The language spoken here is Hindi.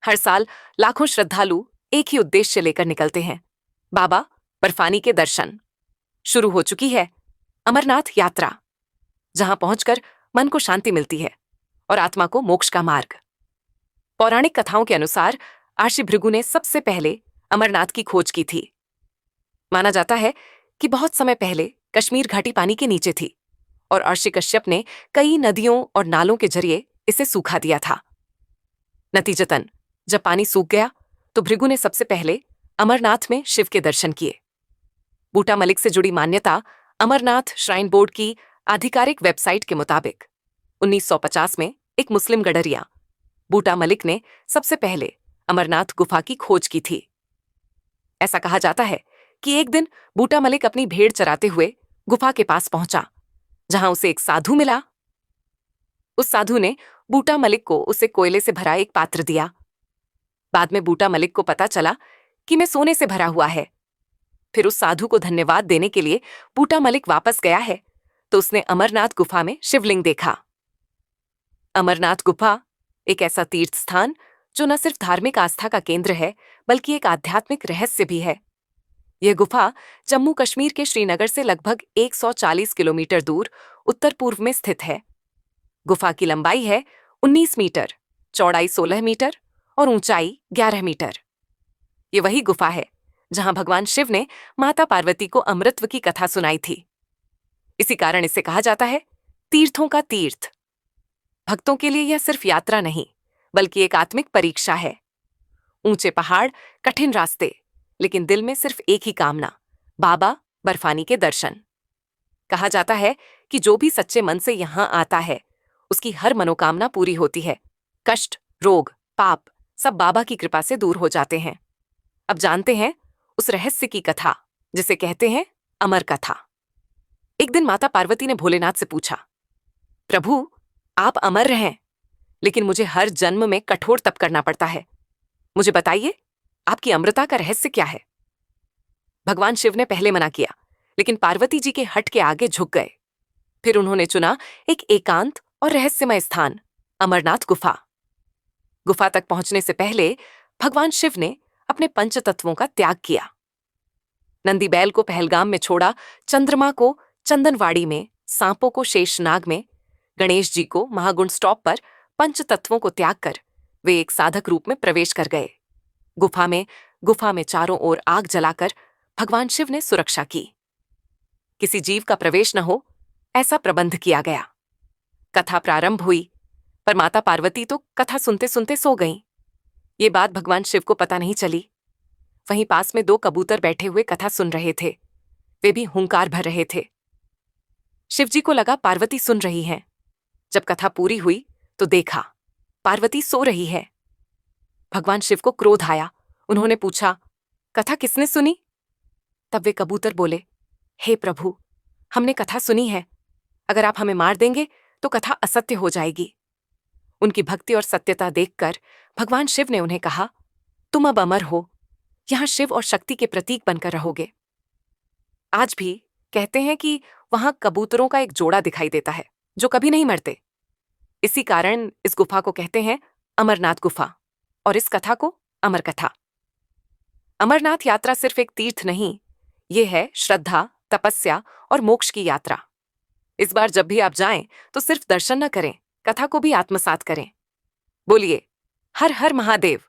हर साल लाखों श्रद्धालु एक ही उद्देश्य लेकर निकलते हैं, बाबा बर्फानी के दर्शन। शुरू हो चुकी है अमरनाथ यात्रा, जहां पहुंचकर मन को शांति मिलती है और आत्मा को मोक्ष का मार्ग। पौराणिक कथाओं के अनुसार आर्षि भृगु ने सबसे पहले अमरनाथ की खोज की थी। माना जाता है कि बहुत समय पहले कश्मीर घाटी पानी के नीचे थी और अर्षि कश्यप ने कई नदियों और नालों के जरिए इसे सूखा दिया था। नतीजतन जब पानी सूख गया तो भृगु ने सबसे पहले अमरनाथ में शिव के दर्शन किए। बूटा मलिक से जुड़ी मान्यता अमरनाथ श्राइन बोर्ड की आधिकारिक वेबसाइट के मुताबिक 1950 में एक मुस्लिम गडरिया बूटा मलिक ने सबसे पहले अमरनाथ गुफा की खोज की थी। ऐसा कहा जाता है कि एक दिन बूटा मलिक अपनी भेड़ चराते हुए गुफा के पास पहुंचा, जहां उसे एक साधु मिला। उस साधु ने बूटा मलिक को उसे कोयले से भरा एक पात्र दिया। बाद में बूटा मलिक को पता चला कि मैं सोने से भरा हुआ है। फिर उस साधु को धन्यवाद देने के लिए बूटा मलिक वापस गया है तो उसने अमरनाथ गुफा में शिवलिंग देखा। अमरनाथ गुफा एक ऐसा तीर्थ स्थान जो न सिर्फ धार्मिक आस्था का केंद्र है बल्कि एक आध्यात्मिक रहस्य भी है। यह गुफा जम्मू कश्मीर के श्रीनगर से लगभग 140 किलोमीटर दूर उत्तर पूर्व में स्थित है। गुफा की लंबाई है 19 मीटर, चौड़ाई 16 मीटर और ऊंचाई 11 मीटर। ये वही गुफा है जहां भगवान शिव ने माता पार्वती को अमृतत्व की कथा सुनाई थी। इसी कारण इसे कहा जाता है तीर्थों का तीर्थ। भक्तों के लिए यह सिर्फ यात्रा नहीं बल्कि एक आत्मिक परीक्षा है। ऊंचे पहाड़, कठिन रास्ते, लेकिन दिल में सिर्फ एक ही कामना, बाबा बर्फानी के दर्शन। कहा जाता है कि जो भी सच्चे मन से यहां आता है उसकी हर मनोकामना पूरी होती है। कष्ट, रोग, पाप सब बाबा की कृपा से दूर हो जाते हैं। अब जानते हैं उस रहस्य की कथा जिसे कहते हैं अमर कथा। एक दिन माता पार्वती ने भोलेनाथ से पूछा, प्रभु आप अमर हैं, लेकिन मुझे हर जन्म में कठोर तप करना पड़ता है। मुझे बताइए आपकी अमृता का रहस्य क्या है? भगवान शिव ने पहले मना किया, लेकिन पार्वती जी के हट के आगे झुक गए। फिर उन्होंने चुना एक एकांत और रहस्यमय स्थान, अमरनाथ गुफा। गुफा तक पहुंचने से पहले भगवान शिव ने अपने पंच तत्वों का त्याग किया। नंदी बैल को पहलगाम में छोड़ा, चंद्रमा को चंदनवाड़ी में, सांपों को शेषनाग में, गणेश जी को महागुण स्टॉप पर पंच तत्वों को त्याग कर वे एक साधक रूप में प्रवेश कर गए। गुफा में चारों ओर आग जलाकर भगवान शिव ने सुरक्षा की। किसी जीव का प्रवेश न हो ऐसा प्रबंध किया गया। कथा प्रारंभ हुई, पर माता पार्वती तो कथा सुनते सुनते सो गईं। ये बात भगवान शिव को पता नहीं चली। वहीं पास में 2 कबूतर बैठे हुए कथा सुन रहे थे। वे भी हुंकार भर रहे थे। शिवजी को लगा पार्वती सुन रही हैं। जब कथा पूरी हुई तो देखा पार्वती सो रही है। भगवान शिव को क्रोध आया। उन्होंने पूछा, कथा किसने सुनी? तब वे कबूतर बोले, हे प्रभु, हमने कथा सुनी है। अगर आप हमें मार देंगे तो कथा असत्य हो जाएगी। उनकी भक्ति और सत्यता देखकर भगवान शिव ने उन्हें कहा, तुम अब अमर हो, यहां शिव और शक्ति के प्रतीक बनकर रहोगे। आज भी कहते हैं कि वहां कबूतरों का एक जोड़ा दिखाई देता है जो कभी नहीं मरते। इसी कारण इस गुफा को कहते हैं अमरनाथ गुफा और इस कथा को अमर कथा। अमरनाथ यात्रा सिर्फ एक तीर्थ नहीं, ये है श्रद्धा, तपस्या और मोक्ष की यात्रा। इस बार जब भी आप जाएं तो सिर्फ दर्शन न करें, कथा को भी आत्मसात करें। बोलिए हर हर महादेव।